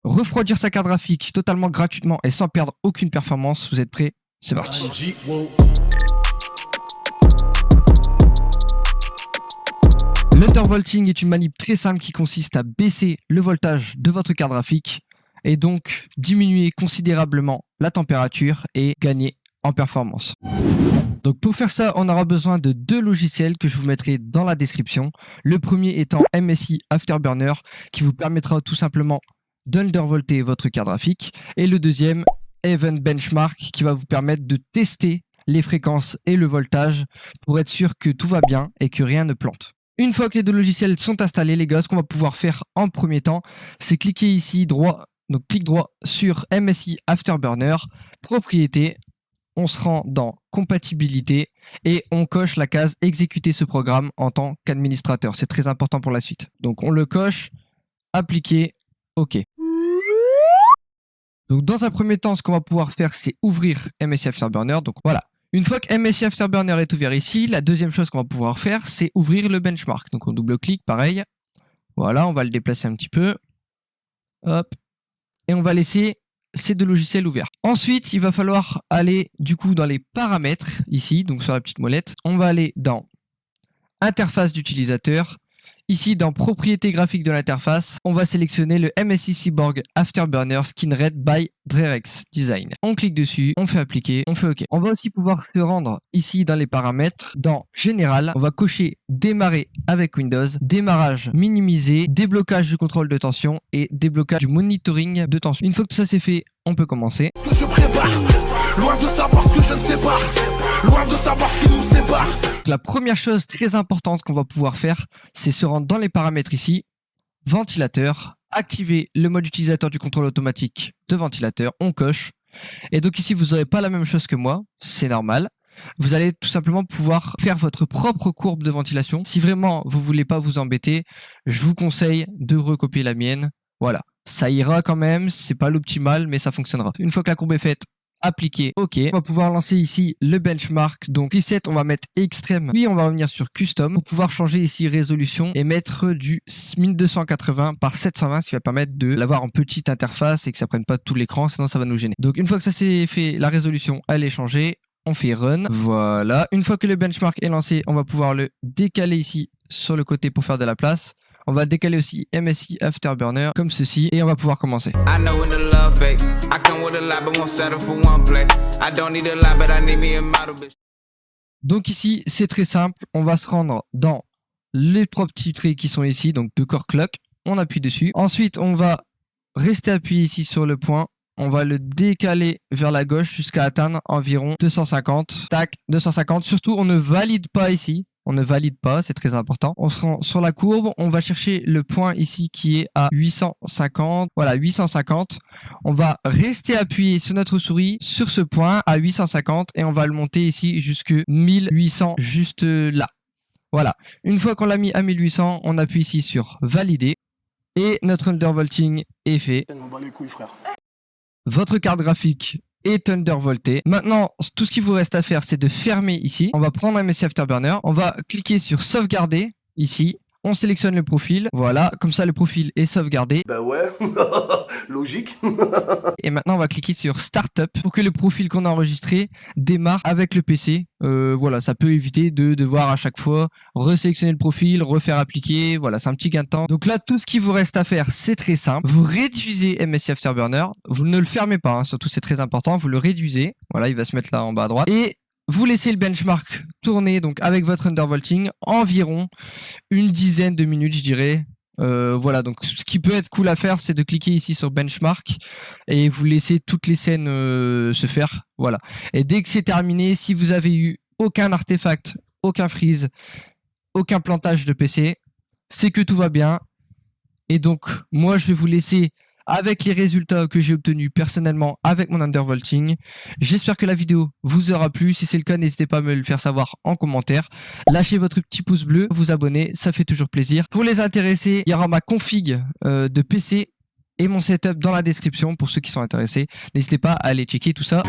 refroidir sa carte graphique totalement gratuitement et sans perdre aucune performance. Vous êtes prêts? C'est parti. L'undervolting est une manip très simple qui consiste à baisser le voltage de votre carte graphique et donc diminuer considérablement la température et gagner en performance. Donc pour faire ça, on aura besoin de deux logiciels que je vous mettrai dans la description. Le premier étant MSI Afterburner qui vous permettra tout simplement d'undervolter votre carte graphique et le deuxième Even Benchmark qui va vous permettre de tester les fréquences et le voltage pour être sûr que tout va bien et que rien ne plante. Une fois que les deux logiciels sont installés, les gars, ce qu'on va pouvoir faire en premier temps, c'est cliquer ici droit, donc clic droit sur MSI Afterburner, propriété, on se rend dans compatibilité et on coche la case exécuter ce programme en tant qu'administrateur. C'est très important pour la suite. Donc on le coche, appliquer, OK. Donc dans un premier temps, ce qu'on va pouvoir faire, c'est ouvrir MSI Afterburner. Donc voilà. Une fois que MSI Afterburner est ouvert ici, la deuxième chose qu'on va pouvoir faire, c'est ouvrir le benchmark. Donc on double-clique, pareil. Voilà, on va le déplacer un petit peu. Hop. Et on va laisser ces deux logiciels ouverts. Ensuite, il va falloir aller du coup dans les paramètres, ici, donc sur la petite molette. On va aller dans interface d'utilisateur. Ici, dans propriété graphique de l'interface, on va sélectionner le MSI Cyborg Afterburner Skin Red by Drerex Design. On clique dessus, on fait appliquer, on fait OK. On va aussi pouvoir se rendre ici dans les paramètres, dans Général, on va cocher démarrer avec Windows, démarrage minimisé, déblocage du contrôle de tension et déblocage du monitoring de tension. Une fois que tout ça c'est fait, on peut commencer. Ce que je prépare, loin de savoir ce que je ne sais pas, loin de savoir ce qui nous sépare. La première chose très importante qu'on va pouvoir faire, c'est se rendre dans les paramètres ici, ventilateur, activer le mode utilisateur du contrôle automatique de ventilateur, on coche. Et donc ici, vous n'aurez pas la même chose que moi, c'est normal. Vous allez tout simplement pouvoir faire votre propre courbe de ventilation. Si vraiment vous voulez pas vous embêter, je vous conseille de recopier la mienne. Voilà, ça ira quand même, c'est pas l'optimal, mais ça fonctionnera. Une fois que la courbe est faite, appliquer, OK. On va pouvoir lancer ici le benchmark. Donc preset, on va mettre extrême. Puis on va revenir sur custom pour pouvoir changer ici résolution et mettre du 1280 par 720, ce qui va permettre de l'avoir en petite interface et que ça prenne pas tout l'écran, sinon ça va nous gêner. Donc une fois que ça c'est fait, la résolution elle est changée. On fait run. Voilà. Une fois que le benchmark est lancé, on va pouvoir le décaler ici sur le côté pour faire de la place. On va décaler aussi MSI Afterburner comme ceci et on va pouvoir commencer. Donc ici, c'est très simple. On va se rendre dans les trois petits traits qui sont ici, donc de core clock. On appuie dessus. Ensuite, on va rester appuyé ici sur le point. On va le décaler vers la gauche jusqu'à atteindre environ 250. Tac, 250. Surtout, on ne valide pas ici. On ne valide pas, c'est très important. On se rend sur la courbe, on va chercher le point ici qui est à 850. Voilà, 850. On va rester appuyé sur notre souris sur ce point à 850 et on va le monter ici jusque 1800, juste là. Voilà. Une fois qu'on l'a mis à 1800, on appuie ici sur valider et notre undervolting est fait. Votre carte graphique est undervolté. Maintenant, tout ce qu'il vous reste à faire, c'est de fermer ici. On va prendre MSI Afterburner. On va cliquer sur sauvegarder ici. On sélectionne le profil. Voilà, comme ça le profil est sauvegardé. Bah ouais, logique. Et maintenant, on va cliquer sur Startup pour que le profil qu'on a enregistré démarre avec le PC. Voilà, ça peut éviter de devoir à chaque fois resélectionner le profil, refaire appliquer. Voilà, c'est un petit gain de temps. Donc là, tout ce qu'il vous reste à faire, c'est très simple. Vous réduisez MSI Afterburner. Vous ne le fermez pas, hein, surtout c'est très important. Vous le réduisez. Voilà, il va se mettre là en bas à droite. Et vous laissez le benchmark tourner donc avec votre undervolting environ une dizaine de minutes, je dirais. Voilà, donc ce qui peut être cool à faire, c'est de cliquer ici sur benchmark et vous laissez toutes les scènes se faire. Voilà. Et dès que c'est terminé, si vous avez eu aucun artefact, aucun freeze, aucun plantage de PC, c'est que tout va bien. Et donc, moi, je vais vous laisser avec les résultats que j'ai obtenus personnellement avec mon undervolting. J'espère que la vidéo vous aura plu. Si c'est le cas, n'hésitez pas à me le faire savoir en commentaire. Lâchez votre petit pouce bleu, vous abonner, ça fait toujours plaisir. Pour les intéressés, il y aura ma config de PC et mon setup dans la description pour ceux qui sont intéressés. N'hésitez pas à aller checker tout ça.